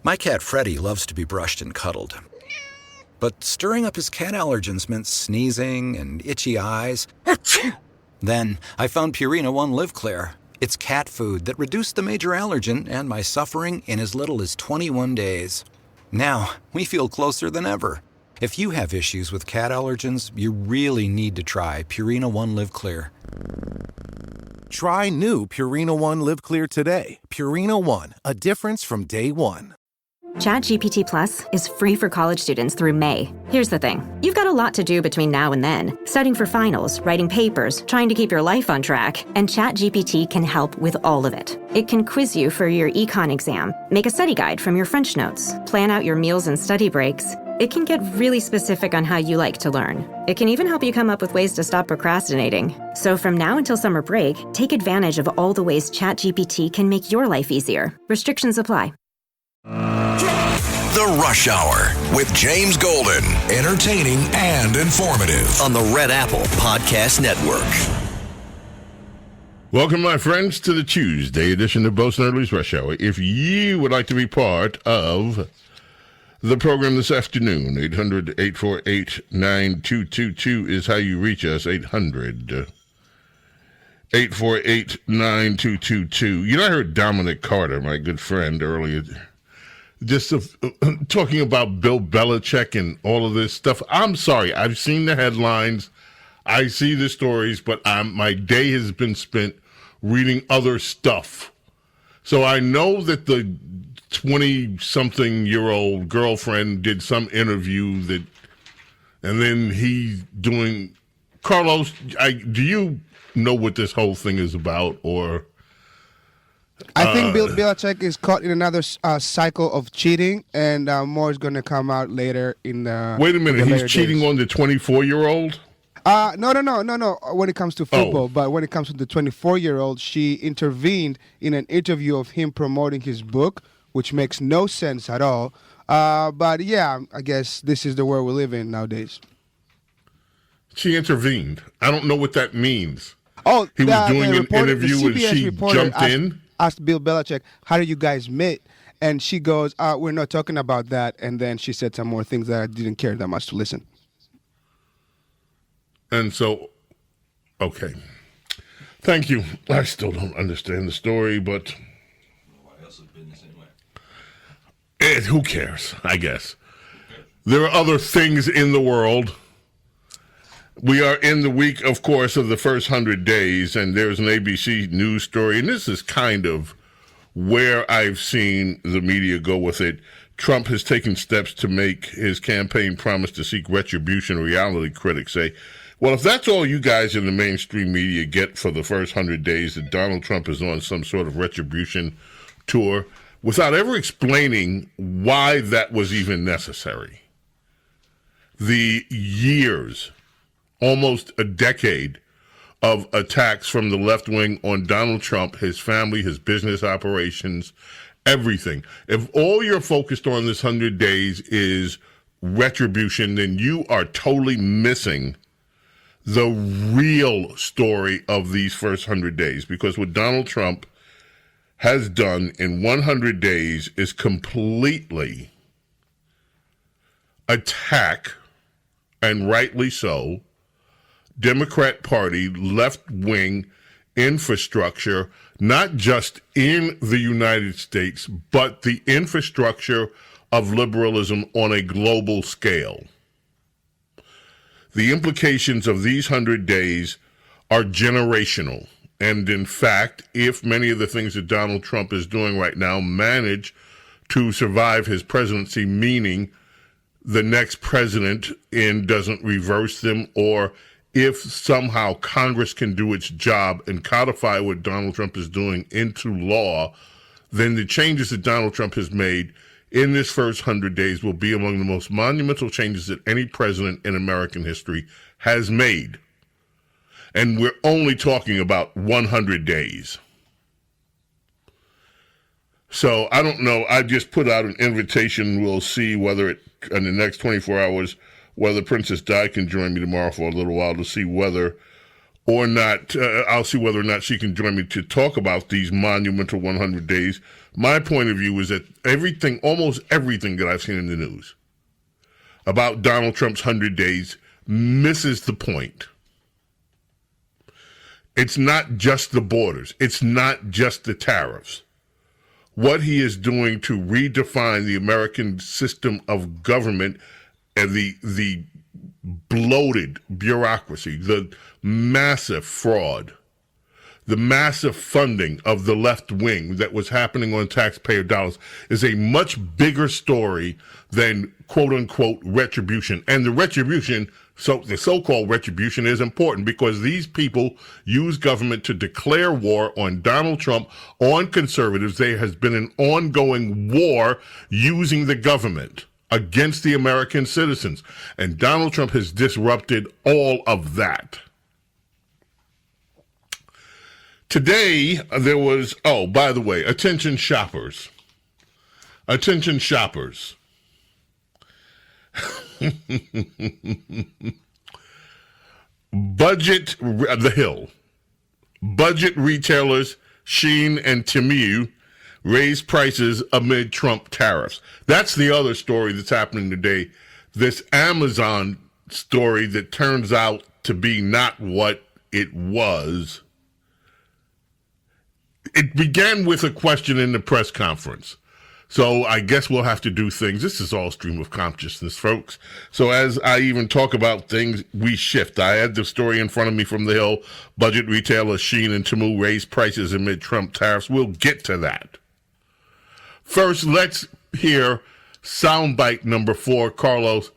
My cat Freddie loves to be brushed and cuddled. But stirring up his cat allergens meant sneezing and itchy eyes. Then I found Purina One Live Clear. It's cat food that reduced the major allergen and my suffering in as little as 21 days. Now, we feel closer than ever. If you have issues with cat allergens, you really need to try Purina One Live Clear. Try new Purina One Live Clear today. Purina One, a difference from day one. ChatGPT Plus is free for college students through May. Here's the thing. You've got a lot to do between now and then. Studying for finals, writing papers, trying to keep your life on track. And ChatGPT can help with all of it. It can quiz you for your econ exam, make a study guide from your French notes, plan out your meals and study breaks. It can get really specific on how you like to learn. It can even help you come up with ways to stop procrastinating. So from now until summer break, take advantage of all the ways ChatGPT can make your life easier. Restrictions apply. The Rush Hour with James Golden. Entertaining and informative on the Red Apple Podcast Network. Welcome, my friends, to the Tuesday edition of Bo Snerdley's Rush Hour. If you would like to be part of the program this afternoon, 800-848-9222 is how you reach us, 800-848-9222. You know, I heard Dominic Carter, my good friend, earlier, just talking about Bill Belichick and all of this stuff. I'm sorry, I've seen the headlines, I see the stories, but my day has been spent reading other stuff. So I know that the 20-something-year-old girlfriend did some interview that, and then he's doing. Carlos, do you know what this whole thing is about, or? I think Bill Belichick is caught in another cycle of cheating, and more is going to come out later in the. Wait a minute, he's cheating on the 24-year-old? No. When it comes to football, but when it comes to the 24-year-old, she intervened in an interview of him promoting his book, which makes no sense at all. But yeah, I guess this is the world we live in nowadays. She intervened. I don't know what that means. Oh, he was doing an interview and she jumped in. Asked Bill Belichick, how did you guys meet? And she goes, we're not talking about that. And then she said some more things that I didn't care that much to listen. And so, okay. Thank you. I still don't understand the story, but who cares, I guess. There are other things in the world. We are in the week, of course, of the first 100 days, and there's an ABC News story, and this is kind of where I've seen the media go with it. Trump has taken steps to make his campaign promise to seek retribution. Reality critics say, well, if that's all you guys in the mainstream media get for the first 100 days, that Donald Trump is on some sort of retribution tour, without ever explaining why that was even necessary. The years, almost a decade of attacks from the left wing on Donald Trump, his family, his business operations, everything. If all you're focused on this 100 days is retribution, then you are totally missing the real story of these first 100 days. Because what Donald Trump has done in 100 days is completely attack, and rightly so, Democrat Party left-wing infrastructure, not just in the United States, but the infrastructure of liberalism on a global scale. The implications of these 100 days are generational. And in fact, if many of the things that Donald Trump is doing right now manage to survive his presidency, meaning the next president doesn't reverse them, or if somehow Congress can do its job and codify what Donald Trump is doing into law, then the changes that Donald Trump has made in this first 100 days will be among the most monumental changes that any president in American history has made. And we're only talking about 100 days. So I don't know. I just put out an invitation. We'll see whether in the next 24 hours, whether Princess Di can join me tomorrow for a little while to see whether or not, I'll see whether or not she can join me to talk about these monumental 100 days. My point of view is that almost everything that I've seen in the news about Donald Trump's 100 days misses the point. It's not just the borders. It's not just the tariffs. What he is doing to redefine the American system of government and the bloated bureaucracy, the massive fraud, the massive funding of the left wing that was happening on taxpayer dollars is a much bigger story than quote unquote retribution. And the retribution, the so-called retribution is important because these people use government to declare war on Donald Trump, on conservatives. There has been an ongoing war using the government against the American citizens. And Donald Trump has disrupted all of that. Today, there was, by the way, attention shoppers. Attention shoppers. The Hill. Budget retailers Shein and Temu raise prices amid Trump tariffs. That's the other story that's happening today. This Amazon story that turns out to be not what it was. It began with a question in the press conference. So I guess we'll have to do things. This is all stream of consciousness, folks. So as I even talk about things, we shift. I had the story in front of me from the Hill. Budget retailers Shein and Temu raise prices amid Trump tariffs. We'll get to that. First, let's hear soundbite number 4, Carlos.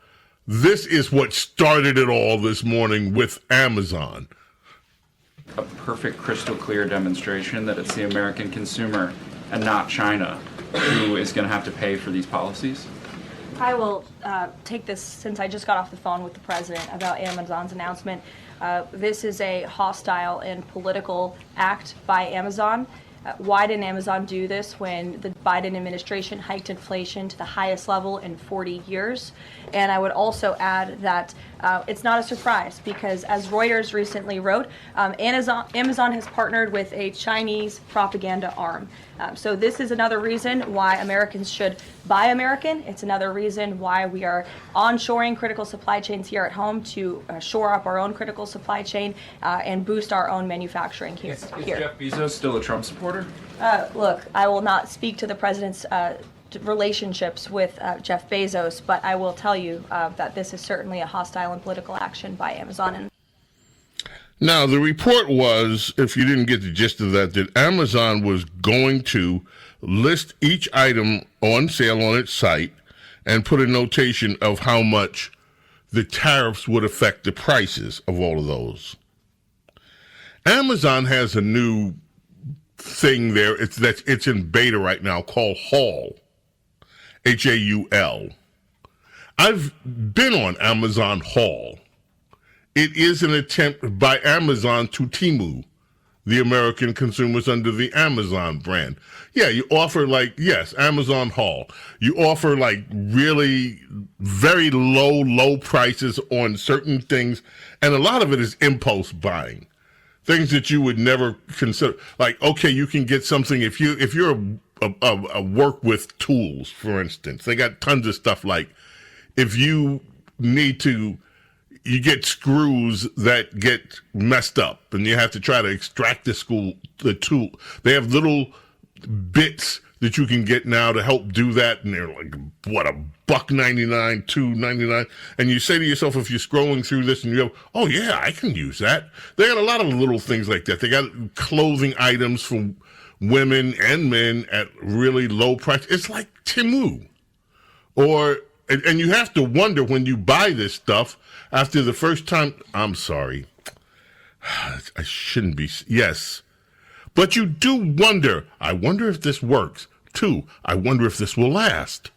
This is what started it all this morning with Amazon. A perfect crystal clear demonstration that it's the American consumer and not China who is going to have to pay for these policies? I will take this since I just got off the phone with the president about Amazon's announcement. This is a hostile and political act by Amazon. Why didn't Amazon do this when the Biden administration hiked inflation to the highest level in 40 years? And I would also add that it's not a surprise because, as Reuters recently wrote, Amazon has partnered with a Chinese propaganda arm. So this is another reason why Americans should buy American. It's another reason why we are onshoring critical supply chains here at home to shore up our own critical supply chain and boost our own manufacturing here. Is Jeff Bezos still a Trump supporter? Look, I will not speak to the president's relationships with Jeff Bezos, but I will tell you that this is certainly a hostile and political action by Amazon. Now, the report was, if you didn't get the gist of that Amazon was going to list each item on sale on its site and put a notation of how much the tariffs would affect the prices of all of those. Amazon has a new thing there. It's in beta right now called Haul. Haul. I've been on Amazon Haul. It is an attempt by Amazon to Temu the American consumers under the Amazon brand. Yeah, you offer Amazon Haul. You offer really very low prices on certain things, and a lot of it is impulse buying. Things that you would never consider. Okay, you can get something if you're a work with tools, for instance. They got tons of stuff if you need to, you get screws that get messed up and you have to try to extract the tool. They have little bits that you can get now to help do that, and they're $1.99, $2.99, and you say to yourself, if you're scrolling through this and you go, oh yeah, I can use that. They got a lot of little things like that. They got clothing items for women and men at really low price. It's like Temu. And you have to wonder when you buy this stuff after the first time, I'm sorry, I shouldn't be, yes. But you do wonder, I wonder if this works. 2, I wonder if this will last.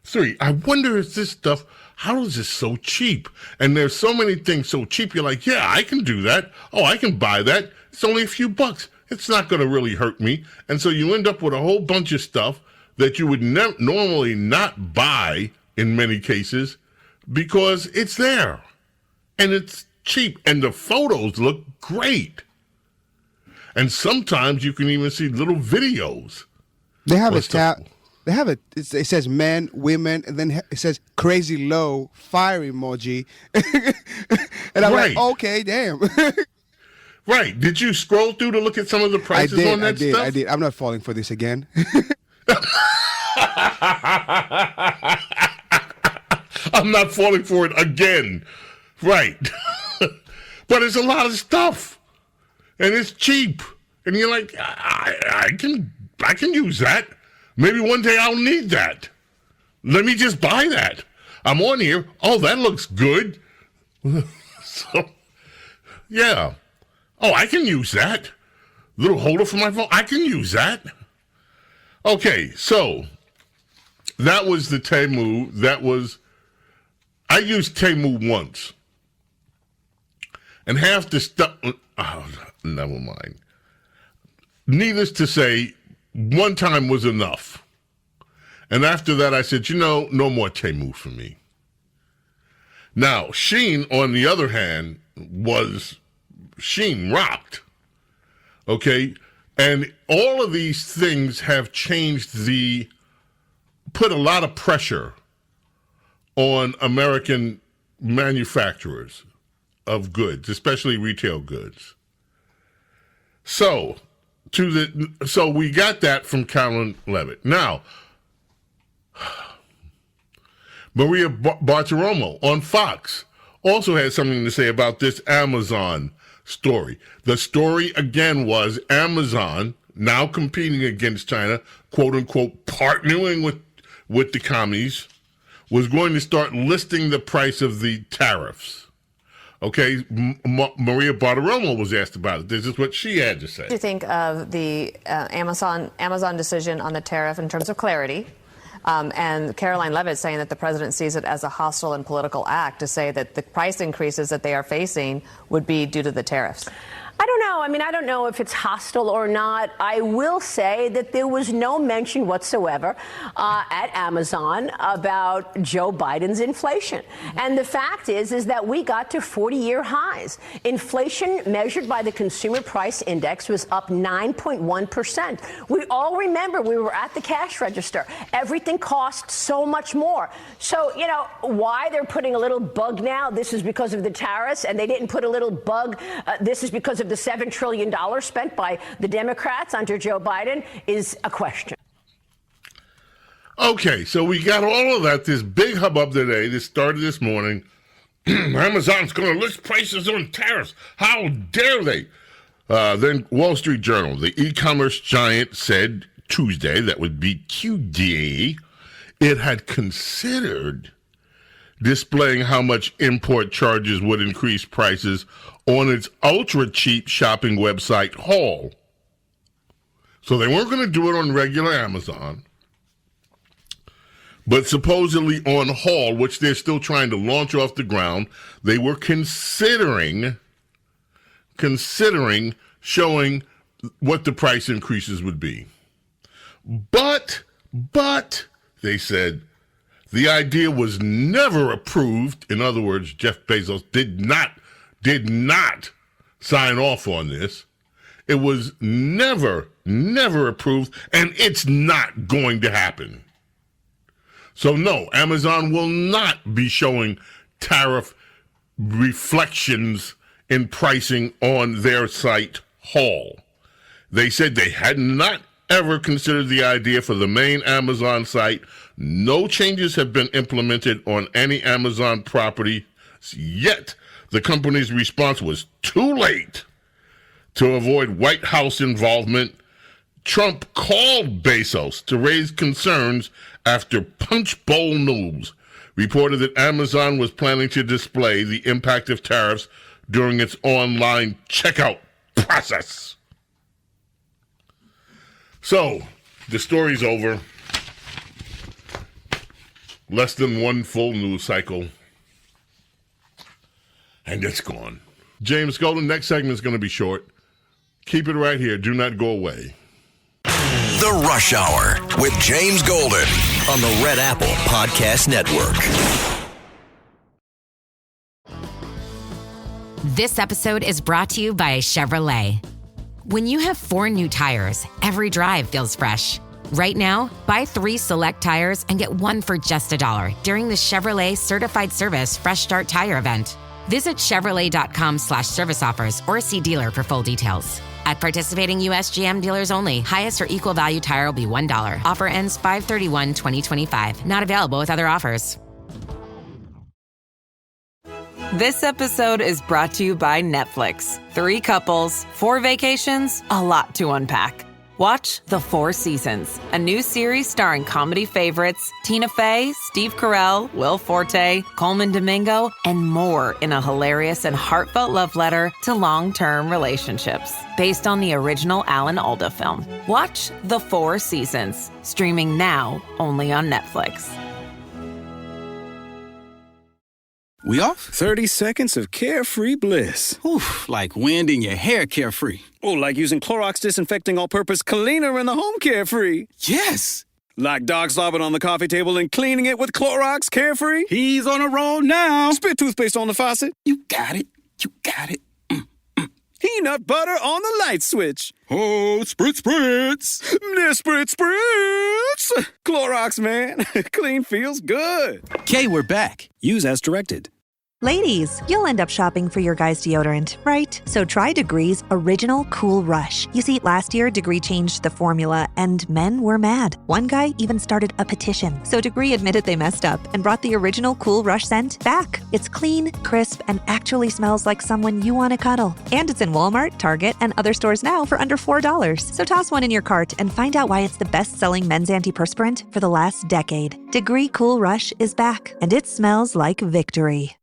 3, I wonder if this stuff, how is this so cheap? And there's so many things so cheap, you're like, yeah, I can do that. Oh, I can buy that. It's only a few bucks. It's not going to really hurt me. And so you end up with a whole bunch of stuff that you would normally not buy in many cases because it's there. And it's cheap. And the photos look great. And sometimes you can even see little videos They have They have it. It says men, women, and then it says crazy low fire emoji. And I'm like, okay, damn. Right. Did you scroll through to look at some of the prices on that stuff? I did. I'm not falling for this again. I'm not falling for it again. Right. But it's a lot of stuff. And it's cheap. And you're like, I can use that. Maybe one day I'll need that. Let me just buy that. I'm on here. Oh, that looks good. So, yeah. Oh, I can use that. Little holder for my phone. I can use that. Okay, so that was the Temu. I used Temu once. And half the stuff, never mind. Needless to say, one time was enough. And after that, I said, no more Temu for me. Now, Shein, on the other hand, Shein rocked. Okay? And all of these things have put a lot of pressure on American manufacturers of goods, especially retail goods. So we got that from Carolyn Levitt. Now, Maria Bartiromo on Fox also had something to say about this Amazon story. The story, again, was Amazon, now competing against China, quote-unquote, partnering with the commies, was going to start listing the price of the tariffs. Okay, Maria Bartiromo was asked about it. This is what she had to say. What do you think of the Amazon decision on the tariff in terms of clarity? And Caroline Levitt saying that the president sees it as a hostile and political act to say that the price increases that they are facing would be due to the tariffs. I don't know. I mean, I don't know if it's hostile or not. I will say that there was no mention whatsoever at Amazon about Joe Biden's inflation. And the fact is that we got to 40-year highs. Inflation measured by the Consumer Price Index was up 9.1%. We all remember we were at the cash register. Everything cost so much more. So, why they're putting a little bug now, this is because of the tariffs, and they didn't put a little bug, this is because of the $7 trillion spent by the Democrats under Joe Biden, is a question. Okay, so we got all of that, this big hubbub today. This started this morning. Amazon's going to list prices on tariffs. How dare they? Then Wall Street Journal, the e-commerce giant, said Tuesday, that would be QD, it had considered displaying how much import charges would increase prices on its ultra-cheap shopping website, Haul. So they weren't going to do it on regular Amazon, but supposedly on Haul, which they're still trying to launch off the ground, they were considering showing what the price increases would be. But, they said, the idea was never approved. In other words, Jeff Bezos did not sign off on this. It was never approved, and it's not going to happen. So no, Amazon will not be showing tariff reflections in pricing on their site, Haul. They said they had not ever considered the idea for the main Amazon site. No changes have been implemented on any Amazon property yet. The company's response was too late to avoid White House involvement. Trump called Bezos to raise concerns after Punchbowl News reported that Amazon was planning to display the impact of tariffs during its online checkout process. So, the story's over. Less than one full news cycle. And it's gone. James Golden, next segment is going to be short. Keep it right here. Do not go away. The Rush Hour with James Golden on the Red Apple Podcast Network. This episode is brought to you by Chevrolet. When you have 4 new tires, every drive feels fresh. Right now, buy 3 select tires and get 1 for just $1 during the Chevrolet Certified Service Fresh Start Tire event. Visit Chevrolet.com/service offers or see dealer for full details. At participating U.S. GM dealers only, highest or equal value tire will be $1. Offer ends 5/31/2025. Not available with other offers. This episode is brought to you by Netflix. 3 couples, 4 vacations, a lot to unpack. Watch The 4 Seasons, a new series starring comedy favorites Tina Fey, Steve Carell, Will Forte, Coleman Domingo, and more in a hilarious and heartfelt love letter to long-term relationships. Based on the original Alan Alda film. Watch The 4 Seasons, streaming now only on Netflix. We off? 30 seconds of carefree bliss. Oof, like wind in your hair carefree. Oh, like using Clorox Disinfecting All-Purpose Cleaner in the home carefree. Yes! Like dog slobbing on the coffee table and cleaning it with Clorox Carefree. He's on a roll now. Spit toothpaste on the faucet. You got it. You got it. Peanut butter on the light switch. Oh, spritz, spritz. Spritz, spritz. Clorox, man. Clean feels good. Okay, we're back. Use as directed. Ladies, you'll end up shopping for your guy's deodorant, right? So try Degree's Original Cool Rush. You see, last year, Degree changed the formula, and men were mad. One guy even started a petition. So Degree admitted they messed up and brought the Original Cool Rush scent back. It's clean, crisp, and actually smells like someone you want to cuddle. And it's in Walmart, Target, and other stores now for under $4. So toss one in your cart and find out why it's the best-selling men's antiperspirant for the last decade. Degree Cool Rush is back, and it smells like victory.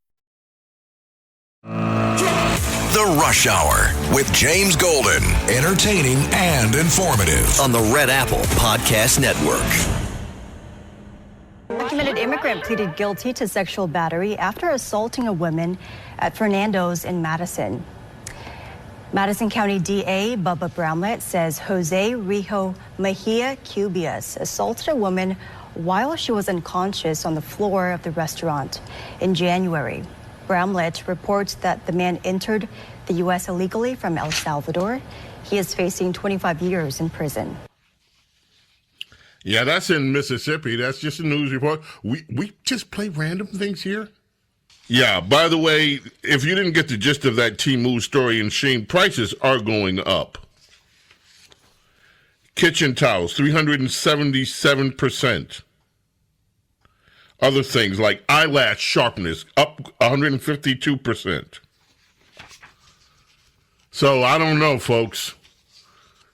The Rush Hour with James Golden. Entertaining and informative on the Red Apple Podcast Network. A documented immigrant pleaded guilty to sexual battery after assaulting a woman at Fernando's in Madison. Madison County DA Bubba Brownlett says Jose Rijo Mejia Cubias assaulted a woman while she was unconscious on the floor of the restaurant in January. Brownlett reports that the man entered the U.S. illegally from El Salvador. He is facing 25 years in prison. Yeah, that's in Mississippi. That's just a news report. We just play random things here. Yeah, by the way, if you didn't get the gist of that Temu story in Shein, prices are going up. Kitchen towels, 377%. Other things like eyelash sharpness, up 152%. So I don't know, folks.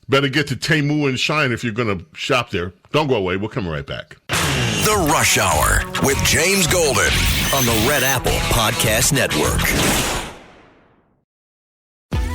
Better get to Temu and Shein if you're going to shop there. Don't go away. We'll come right back. The Rush Hour with James Golden on the Red Apple Podcast Network.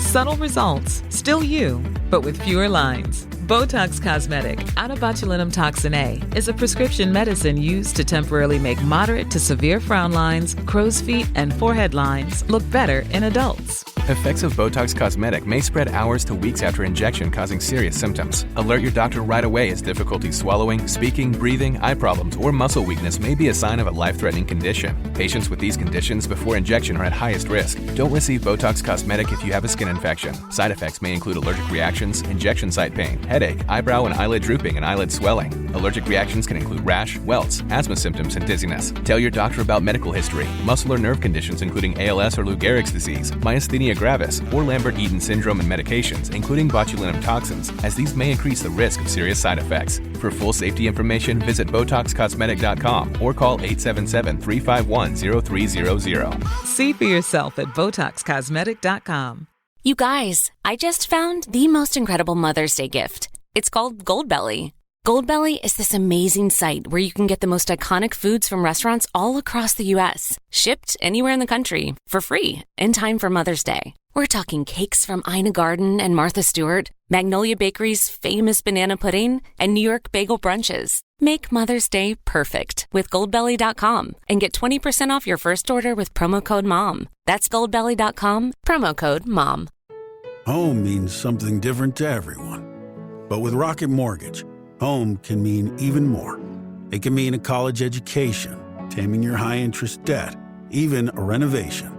Subtle results, still you, but with fewer lines. Botox Cosmetic, onabotulinum toxin A, is a prescription medicine used to temporarily make moderate to severe frown lines, crow's feet, and forehead lines look better in adults. Effects of Botox Cosmetic may spread hours to weeks after injection, causing serious symptoms. Alert your doctor right away as difficulty swallowing, speaking, breathing, eye problems, or muscle weakness may be a sign of a life-threatening condition. Patients with these conditions before injection are at highest risk. Don't receive Botox Cosmetic if you have a skin infection. Side effects may include allergic reactions, injection site pain, headache, eyebrow and eyelid drooping, and eyelid swelling. Allergic reactions can include rash, welts, asthma symptoms, and dizziness. Tell your doctor about medical history, muscle or nerve conditions including ALS or Lou Gehrig's disease, myasthenia gravis, or Lambert-Eaton syndrome, and medications, including botulinum toxins, as these may increase the risk of serious side effects. For full safety information, visit BotoxCosmetic.com or call 877-351-0300. See for yourself at BotoxCosmetic.com. You guys, I just found the most incredible Mother's Day gift. It's called Goldbelly. Goldbelly is this amazing site where you can get the most iconic foods from restaurants all across the U.S., shipped anywhere in the country for free in time for Mother's Day. We're talking cakes from Ina Garten and Martha Stewart, Magnolia Bakery's famous banana pudding, and New York bagel brunches. Make Mother's Day perfect with Goldbelly.com and get 20% off your first order with promo code MOM. That's Goldbelly.com, promo code MOM. Home means something different to everyone. But with Rocket Mortgage, home can mean even more. It can mean a college education, taming your high-interest debt, even a renovation.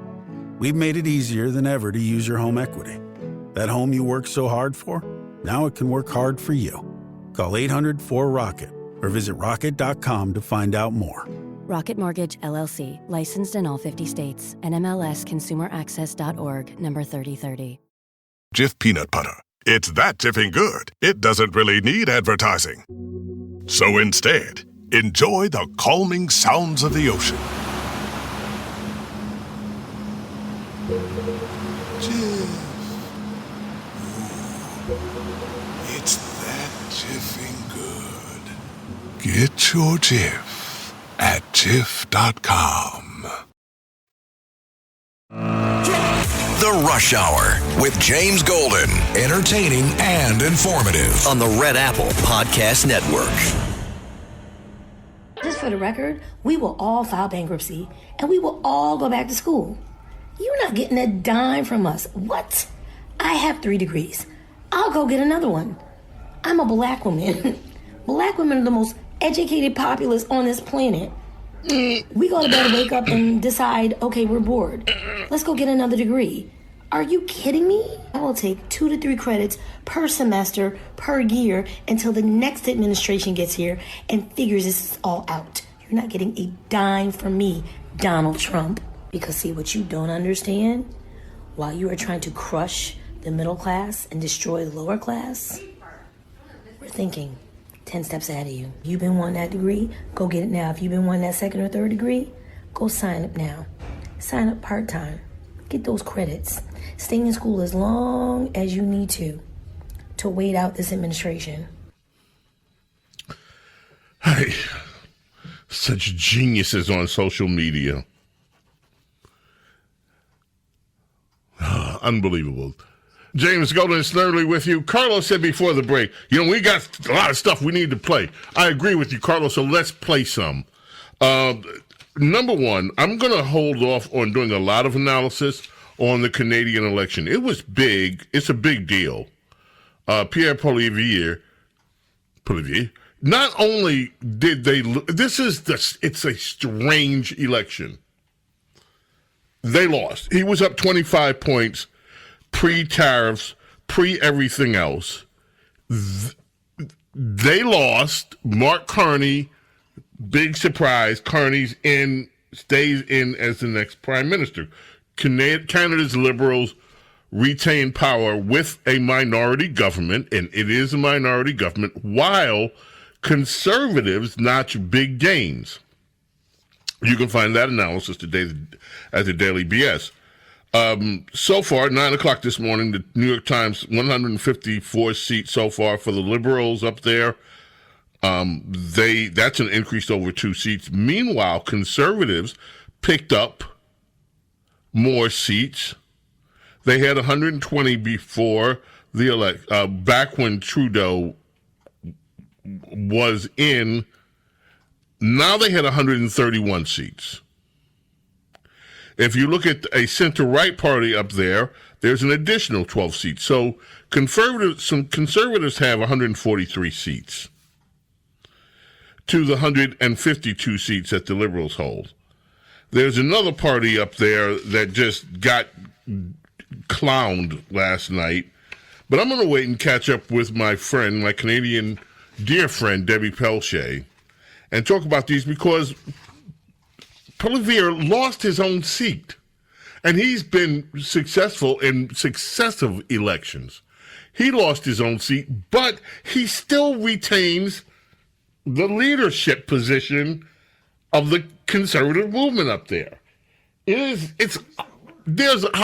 We've made it easier than ever to use your home equity. That home you worked so hard for, now it can work hard for you. Call 800-4ROCKET or visit rocket.com to find out more. Rocket Mortgage, LLC. Licensed in all 50 states. NMLSConsumerAccess.org. Number 3030. Jif peanut butter. It's that jiffing good, it doesn't really need advertising. So instead, enjoy the calming sounds of the ocean. Jif. Ooh, it's that jiffing good. Get your Jif at Jif.com. The Rush Hour with James Golden. Entertaining and informative on the Red Apple Podcast Network. Just for the record, we will all file bankruptcy and we will all go back to school. You're not getting a dime from us. What? I have 3 degrees. I'll go get another one. I'm a black woman. Black women are the most educated populace on this planet. We go to bed, wake up, and decide, okay, we're bored. Let's go get another degree. Are you kidding me? I will take 2 to 3 credits per semester, per year, until the next administration gets here and figures this all out. You're not getting a dime from me, Donald Trump. Because see, what you don't understand, while you are trying to crush the middle class and destroy the lower class, we're thinking 10 steps ahead of you. You've been wanting that degree, go get it now. If you've been wanting that 2nd or 3rd degree, go sign up now. Sign up part-time. Get those credits. Stay in school as long as you need to wait out this administration. Hey, such geniuses on social media. Unbelievable. James Golden and Snerdley with you. Carlos said before the break, we got a lot of stuff we need to play. I agree with you, Carlos, so let's play some. Number one, I'm going to hold off on doing a lot of analysis on the Canadian election. It was big. It's a big deal. Pierre Poilievre, not only did they, it's a strange election. They lost. He was up 25 points, pre-tariffs, pre-everything else. They lost. Mark Carney, big surprise, Carney's stays in as the next prime minister. Canada's Liberals retain power with a minority government, and it is a minority government, while Conservatives notch big gains. You can find that analysis today at the Daily BS. So far, 9 o'clock this morning, the New York Times, 154 seats so far for the Liberals up there. That's an increase over 2 seats. Meanwhile, Conservatives picked up more seats. They had 120 before the back when Trudeau was in. Now they had 131 seats. If you look at a center-right party up there, there's an additional 12 seats. So some conservatives have 143 seats to the 152 seats that the Liberals hold. There's another party up there that just got clowned last night. But I'm going to wait and catch up with my friend, my Canadian dear friend, Debbie Pelche, and talk about these because Poilievre lost his own seat. And he's been successful in successive elections. He lost his own seat, but he still retains the leadership position of the conservative movement up there. How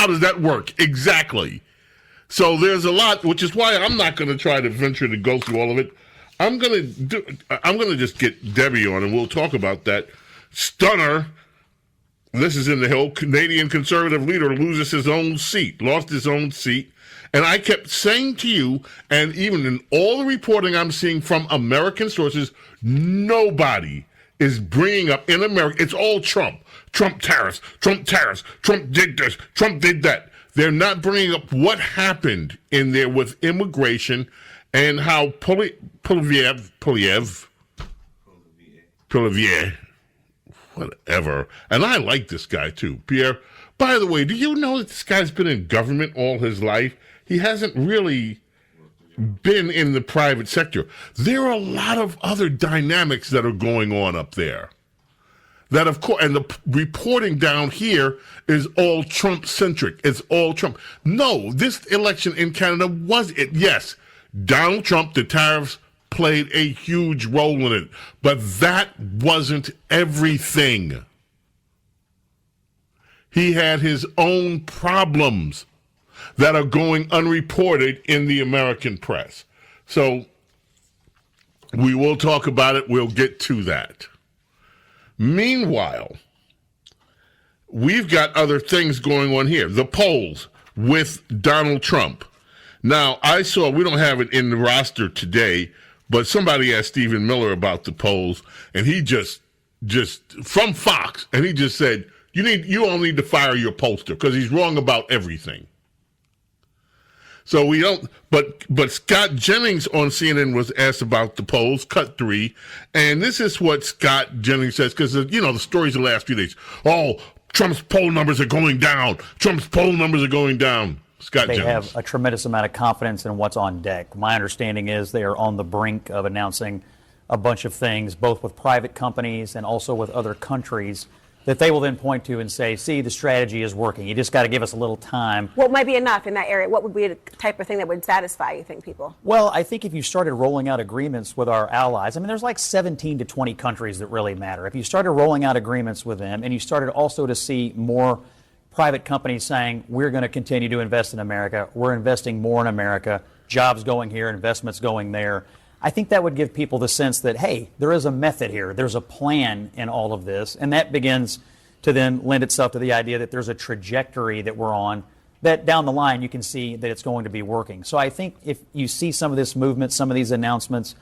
does that work? Exactly. So there's a lot, which is why I'm not going to try to venture to go through all of it. I'm going to just get Debbie on and we'll talk about that. Stunner. This is in the Hill. Canadian conservative leader lost his own seat. And I kept saying to you, and even in all the reporting I'm seeing from American sources, nobody is bringing up in America. It's all Trump. Trump tariffs. Trump did this. Trump did that. They're not bringing up what happened in there with immigration and how Poilievre, whatever. And I like this guy too, Pierre. By the way, do you know that this guy's been in government all his life? He hasn't really been in the private sector. There are a lot of other dynamics that are going on up there. That, of course, and the reporting down here is all Trump-centric. It's all Trump. No, this election in Canada was it. Yes, Donald Trump, the tariffs played a huge role in it, but that wasn't everything. He had his own problems that are going unreported in the American press. So we will talk about it. We'll get to that. Meanwhile, we've got other things going on here. The polls with Donald Trump. Now, I saw, we don't have it in the roster today, but somebody asked Stephen Miller about the polls, and he just from Fox, and he just said, you all need to fire your pollster because he's wrong about everything. So we don't, but Scott Jennings on CNN was asked about the polls, cut 3, and this is what Scott Jennings says, because, the stories of the last few days. Oh, Trump's poll numbers are going down. Trump's poll numbers are going down. Scott Jennings. They have a tremendous amount of confidence in what's on deck. My understanding is they are on the brink of announcing a bunch of things, both with private companies and also with other countries, that they will then point to and say, see, the strategy is working. You just got to give us a little time. What might be enough in that area? What would be the type of thing that would satisfy, you think, people? Well, I think if you started rolling out agreements with our allies, there's like 17 to 20 countries that really matter. If you started rolling out agreements with them and you started also to see more private companies saying, we're going to continue to invest in America, we're investing more in America, jobs going here, investments going there, I think that would give people the sense that, hey, there is a method here. There's a plan in all of this. And that begins to then lend itself to the idea that there's a trajectory that we're on, that down the line you can see that it's going to be working. So I think if you see some of this movement, some of these announcements,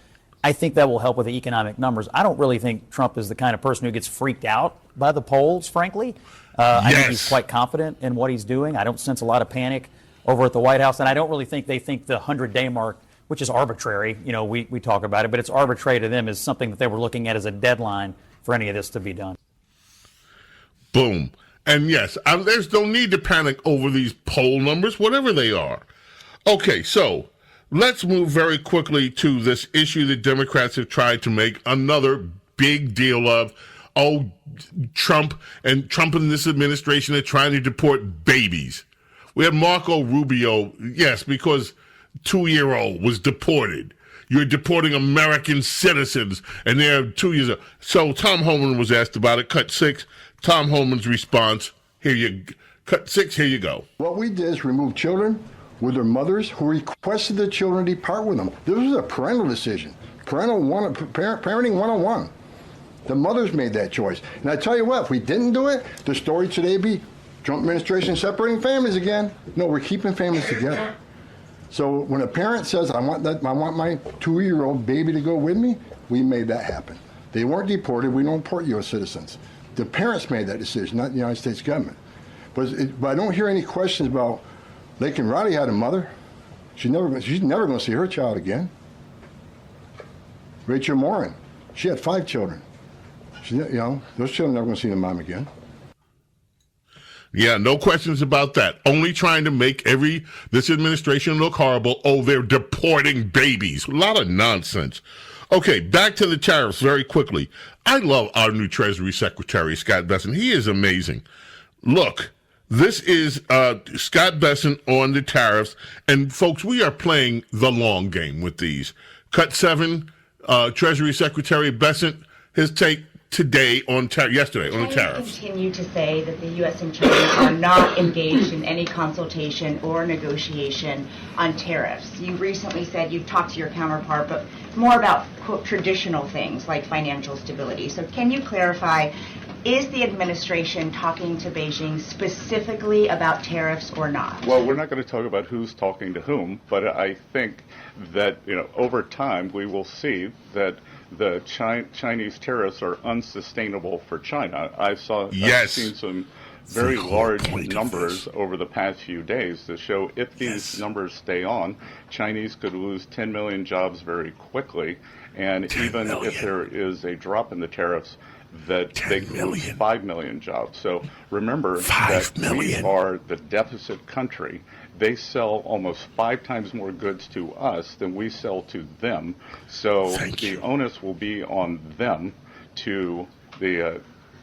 I think that will help with the economic numbers. I don't really think Trump is the kind of person who gets freaked out by the polls, frankly. I think he's quite confident in what he's doing. I don't sense a lot of panic over at the White House. And I don't really think they think the 100-day mark, which is arbitrary, we talk about it, but it's arbitrary to them as something that they were looking at as a deadline for any of this to be done. Boom. And yes, there's no need to panic over these poll numbers, whatever they are. Okay, so let's move very quickly to this issue that Democrats have tried to make another big deal of. Oh, Trump and this administration are trying to deport babies. We had Marco Rubio, yes, because 2-year-old was deported. You're deporting American citizens, and they're 2 years old. So Tom Homan was asked about it. Cut 6. Tom Homan's response. Cut 6. Here you go. What we did is remove children with their mothers who requested the children depart with them. This was a parental decision. Parenting 101. The mothers made that choice. And I tell you what, if we didn't do it, the story today would be Trump administration separating families again. No, we're keeping families together. So when a parent says, I want my 2-year-old baby to go with me, we made that happen. They weren't deported. We don't deport U.S. citizens. The parents made that decision, not the United States government. But I don't hear any questions about Laken Riley had a mother. She's never going to see her child again. Rachel Morin, she had 5 children. Those children are never going to see their mom again. Yeah, no questions about that. Only trying to make this administration look horrible. Oh, they're deporting babies. A lot of nonsense. Okay, back to the tariffs very quickly. I love our new Treasury Secretary, Scott Bessent. He is amazing. Look, this is Scott Bessent on the tariffs. And, folks, we are playing the long game with these. Cut 7, Treasury Secretary Bessent, his take yesterday on the tariffs. Continue to say that the U.S. and China are not engaged in any consultation or negotiation on tariffs. You recently said you've talked to your counterpart, but more about, quote, traditional things like financial stability. So can you clarify, is the administration talking to Beijing specifically about tariffs or not? Well, we're not going to talk about who's talking to whom, but I think that, over time we will see that the Chinese tariffs are unsustainable for China. I've seen some very large numbers over the past few days that show if these numbers stay on, Chinese could lose 10 million jobs very quickly. And even if there is a drop in the tariffs, that they lose 5 million jobs. So remember that we are the deficit country. They sell almost 5 times more goods to us than we sell to them. So the onus will be on them to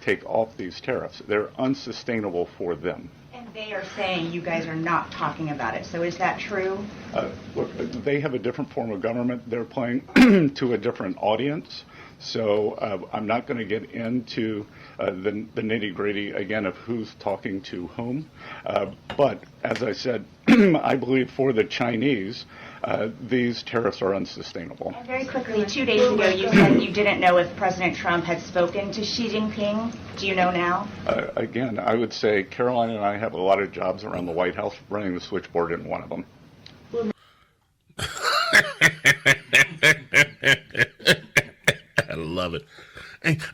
take off these tariffs. They're unsustainable for them. And they are saying you guys are not talking about it. So is that true? Look, they have a different form of government. They're playing to a different audience. So I'm not going to get into the nitty-gritty, again, of who's talking to whom. But as I said, I believe for the Chinese, these tariffs are unsustainable. And very quickly, 2 days ago, you said you didn't know if President Trump had spoken to Xi Jinping. Do you know now? Again, I would say Caroline and I have a lot of jobs around the White House. Running the switchboard isn't one of them. I love it.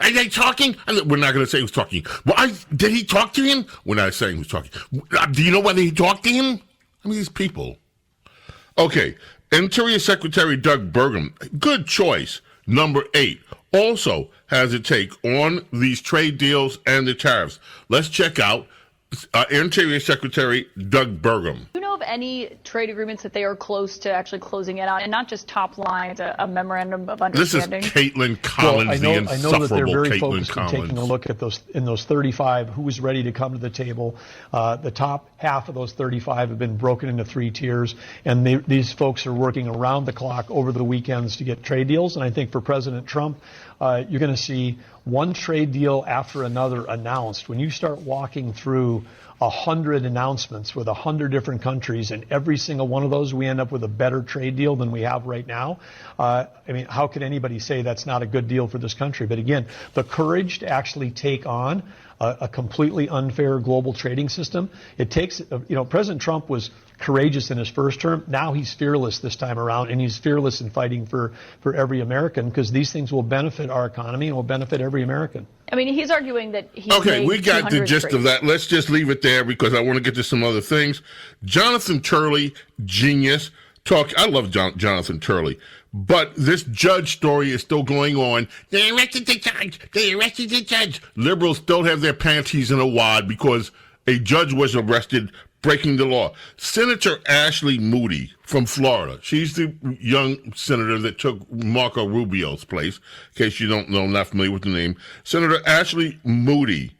Are they talking? We're not going to say who's talking. Well, did he talk to him? We're not saying who's talking. Do you know whether he talked to him? I mean, these people. Okay. Interior Secretary Doug Burgum, good choice. Number 8. Also has a take on these trade deals and the tariffs. Let's check out Interior Secretary Doug Burgum. Do you know of any trade agreements that they are close to actually closing it out, and not just top line, a memorandum of understanding? This is Caitlin Collins, the insufferable I know that they're very Caitlin focused Collins. on taking a look at those 35, who's ready to come to the table. The top half of those 35 have been broken into 3 tiers, and these folks are working around the clock over the weekends to get trade deals. And I think for President Trump, you're going to see one trade deal after another announced. When you start walking through 100 announcements with 100 different countries, and every single one of those we end up with a better trade deal than we have right now. I mean, how could anybody say that's not a good deal for this country? But again, the courage to actually take on a completely unfair global trading system. It takes, President Trump was courageous in his first term. Now he's fearless this time around, and he's fearless in fighting for every American, because these things will benefit our economy and will benefit every American. I mean, he's arguing that he's Okay, we got the gist of that. Let's just leave it there because I want to get to some other things. Jonathan Turley, genius. I love Jonathan Turley. But this judge story is still going on. They arrested the judge. They arrested the judge. Liberals still have their panties in a wad because a judge was arrested breaking the law. Senator Ashley Moody from Florida. She's the young senator that took Marco Rubio's place. In case you don't know, not familiar with the name. Senator Ashley Moody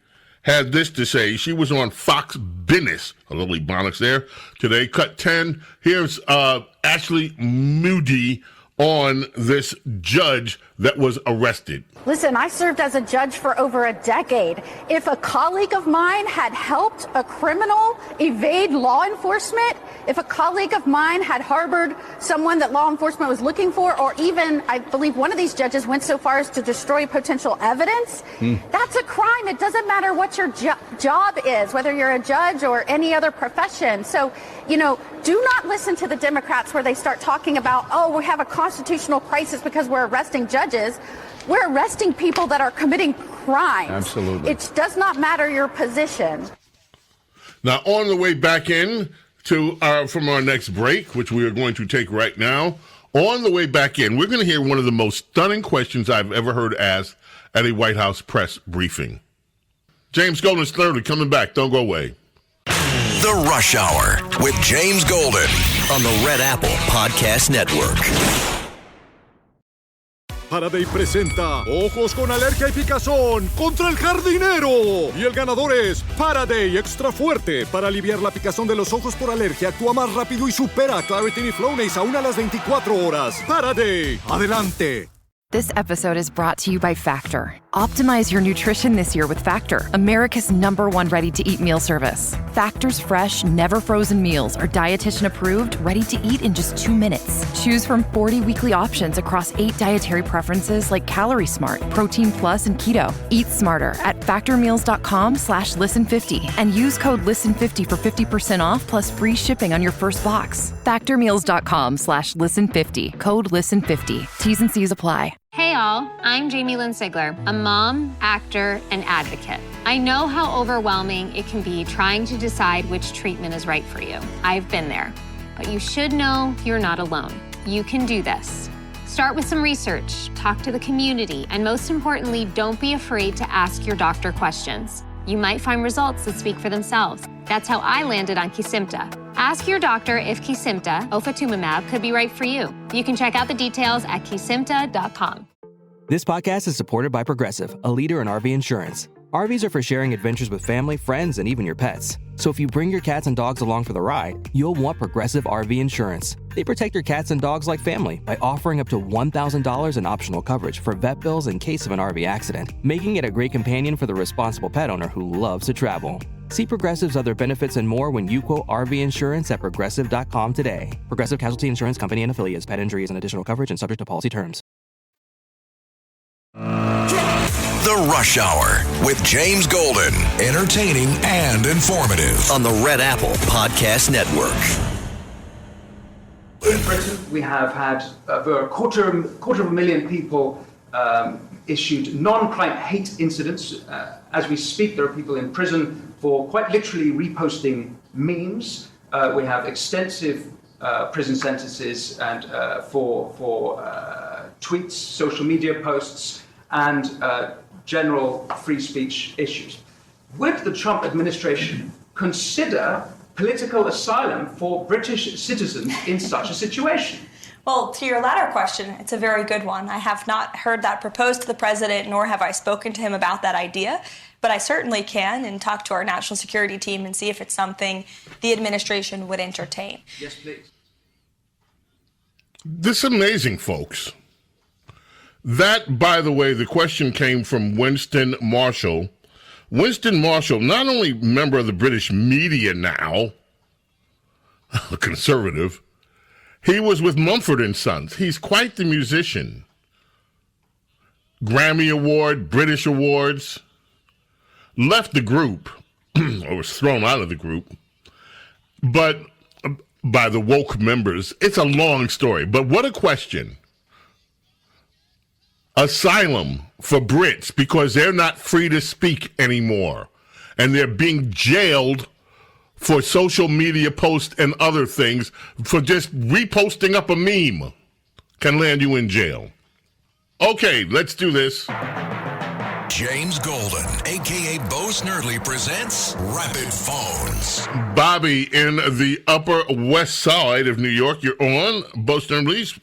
had this to say. She was on Fox Business, a little ebonics there, today. Cut 10. Here's Ashley Moody on this judge that was arrested. Listen, I served as a judge for over a decade. If a colleague of mine had helped a criminal evade law enforcement, if a colleague of mine had harbored someone that law enforcement was looking for, or even, I believe one of these judges went so far as to destroy potential evidence, that's a crime. It doesn't matter what your job is, whether you're a judge or any other profession. So, do not listen to the Democrats where they start talking about, oh, we have a constitutional crisis because we're arresting judges. We're arresting people that are committing crimes. Absolutely. It does not matter your position. Now, on the way back in to from our next break, which we are going to take right now, on the way back in, we're going to hear one of the most stunning questions I've ever heard asked at a White House press briefing. James Golden, Snerdley, coming back. Don't go away. The Rush Hour with James Golden on the Red Apple Podcast Network. Faraday presenta Ojos con Alergia y Picazón contra el jardinero. Y el ganador es Faraday Extra Fuerte. Para aliviar la picazón de los ojos por alergia, actúa más rápido y supera a Claritin y Flonase aún a las 24 horas. Faraday, adelante. This episode is brought to you by Factor. Optimize your nutrition this year with Factor, America's #1 ready-to-eat meal service. Factor's fresh, never frozen meals are dietitian approved, ready to eat in just 2 minutes. Choose from 40 weekly options across 8 dietary preferences like Calorie Smart, Protein Plus, and Keto. Eat smarter at factormeals.com/listen50 and use code listen50 for 50% off plus free shipping on your first box. Factormeals.com/listen50, code listen50. T's and C's apply. Hey all, I'm Jamie Lynn Sigler, a mom, actor, and advocate. I know how overwhelming it can be trying to decide which treatment is right for you. I've been there. But you should know you're not alone. You can do this. Start with some research, talk to the community, and most importantly, don't be afraid to ask your doctor questions. You might find results that speak for themselves. That's how I landed on Kesimpta. Ask your doctor if Kesimpta, ofatumumab, could be right for you. You can check out the details at kesimpta.com. This podcast is supported by Progressive, a leader in RV insurance. RVs are for sharing adventures with family, friends, and even your pets. So if you bring your cats and dogs along for the ride, you'll want Progressive RV insurance. They protect your cats and dogs like family by offering up to $1,000 in optional coverage for vet bills in case of an RV accident, making it a great companion for the responsible pet owner who loves to travel. See Progressive's other benefits and more when you quote RV insurance at Progressive.com today. Progressive Casualty Insurance Company and affiliates. Pet injuries and additional coverage and subject to policy terms. The Rush Hour with James Golden. Entertaining and informative on the Red Apple Podcast Network. In Britain, we have had over a quarter of a million people issued non-crime hate incidents. As we speak, there are people in prison for quite literally reposting memes. We have extensive prison sentences and for tweets, social media posts, and general free speech issues. Would the Trump administration consider political asylum for British citizens in such a situation? Well, to your latter question, it's a very good one. I have not heard that proposed to the president, nor have I spoken to him about that idea. But I certainly can and talk to our national security team and see if it's something the administration would entertain. Yes, please. This is amazing, folks. That, by the way, the question came from Winston Marshall. Winston Marshall, not only member of the British media now, a conservative, he was with Mumford & Sons. He's quite the musician. Grammy Award, British Awards. Left the group, or was thrown out of the group, but by the woke members. It's a long story, but what a question. Asylum for Brits because they're not free to speak anymore. And they're being jailed for social media posts and other things for just reposting up a meme. Can land you in jail. Okay, let's do this. James Golden, a.k.a. Bo Snerdley, presents Rapid Phones. Bobby in the Upper West Side of New York, you're on. Bo Snerdley.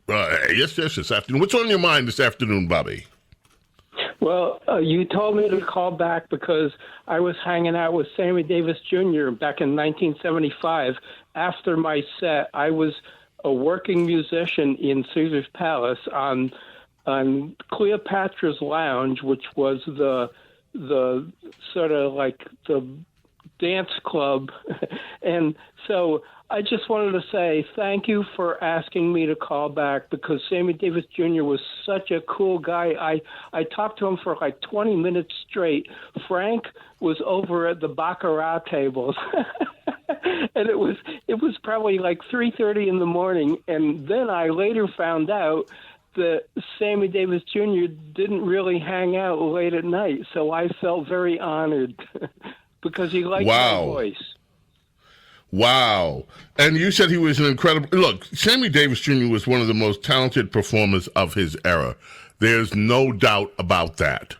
Yes, this afternoon. What's on your mind this afternoon, Bobby? Well, you told me to call back because I was hanging out with Sammy Davis Jr. back in 1975. After my set, I was a working musician in Caesar's Palace on Cleopatra's Lounge, which was the sort of like the dance club. And so I just wanted to say thank you for asking me to call back because Sammy Davis Jr. was such a cool guy. I talked to him for like 20 minutes straight. Frank was over at the Baccarat tables. And it was probably like 3:30 in the morning. And then I later found out that Sammy Davis Jr. didn't really hang out late at night. So I felt very honored because he liked my voice. Wow. And you said he was an incredible... Look, Sammy Davis Jr. was one of the most talented performers of his era. There's no doubt about that.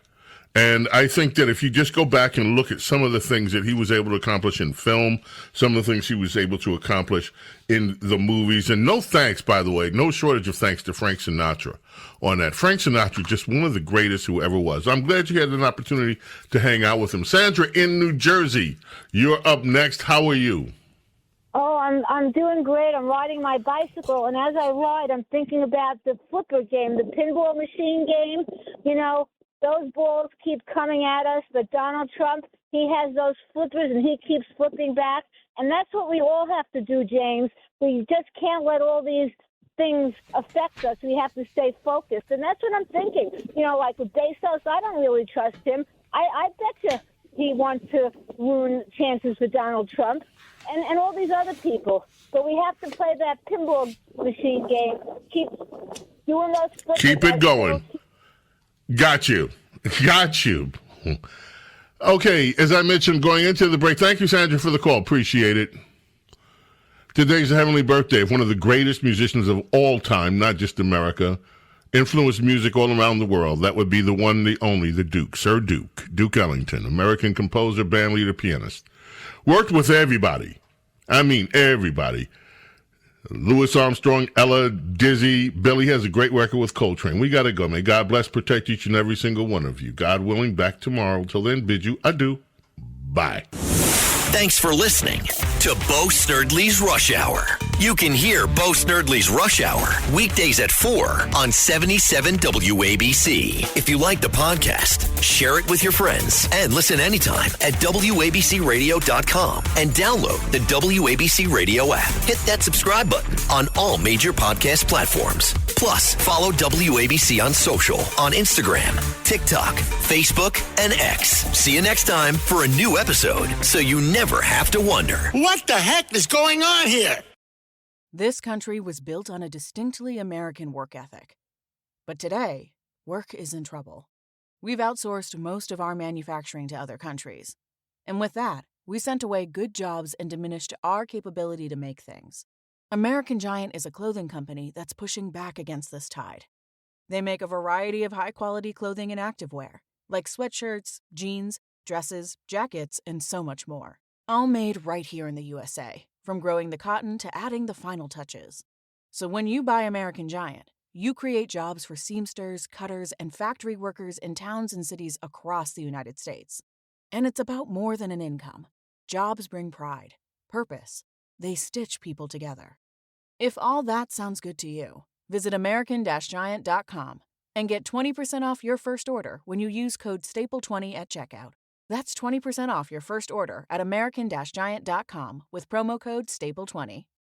And I think that if you just go back and look at some of the things that he was able to accomplish in film, some of the things he was able to accomplish in the movies, and no thanks, by the way, no shortage of thanks to Frank Sinatra on that. Frank Sinatra, just one of the greatest who ever was. I'm glad you had an opportunity to hang out with him. Sandra in New Jersey, you're up next. How are you? Oh, I'm doing great. I'm riding my bicycle, and as I ride, I'm thinking about the flipper game, the pinball machine game. You know, those balls keep coming at us, but Donald Trump, he has those flippers, and he keeps flipping back. And that's what we all have to do, James. We just can't let all these things affect us. We have to stay focused. And that's what I'm thinking. You know, like with Bezos, I don't really trust him. I bet you he wants to ruin chances for Donald Trump. And all these other people. But we have to play that pinball machine game. Keep doing those flippers. Keep it going. Got you. Okay, as I mentioned going into the break, thank you, Sandra, for the call. Appreciate it. Today's a heavenly birthday of one of the greatest musicians of all time, not just America. Influenced music all around the world. That would be the one, the only, the Duke, Sir Duke Ellington, American composer, bandleader, pianist. Worked with everybody. I mean, everybody. Louis Armstrong, Ella, Dizzy, Billy has a great record with Coltrane. We got to go. May God bless, protect each and every single one of you. God willing, back tomorrow. Till then, bid you adieu. Bye. Thanks for listening to Bo Snerdley's Rush Hour. You can hear Bo Snerdley's Rush Hour weekdays at 4 on 77 WABC. If you like the podcast, share it with your friends and listen anytime at WABCRadio.com and download the WABC Radio app. Hit that subscribe button on all major podcast platforms. Plus, follow WABC on social on Instagram, TikTok, Facebook, and X. See you next time for a new episode so you never have to wonder, what the heck is going on here? This country was built on a distinctly American work ethic. But today, work is in trouble. We've outsourced most of our manufacturing to other countries. And with that, we sent away good jobs and diminished our capability to make things. American Giant is a clothing company that's pushing back against this tide. They make a variety of high-quality clothing and activewear, like sweatshirts, jeans, dresses, jackets, and so much more. All made right here in the USA, from growing the cotton to adding the final touches. So when you buy American Giant, you create jobs for seamsters, cutters, and factory workers in towns and cities across the United States. And it's about more than an income. Jobs bring pride, purpose. They stitch people together. If all that sounds good to you, visit American-Giant.com and get 20% off your first order when you use code STAPLE20 at checkout. That's 20% off your first order at American-Giant.com with promo code STAPLE20.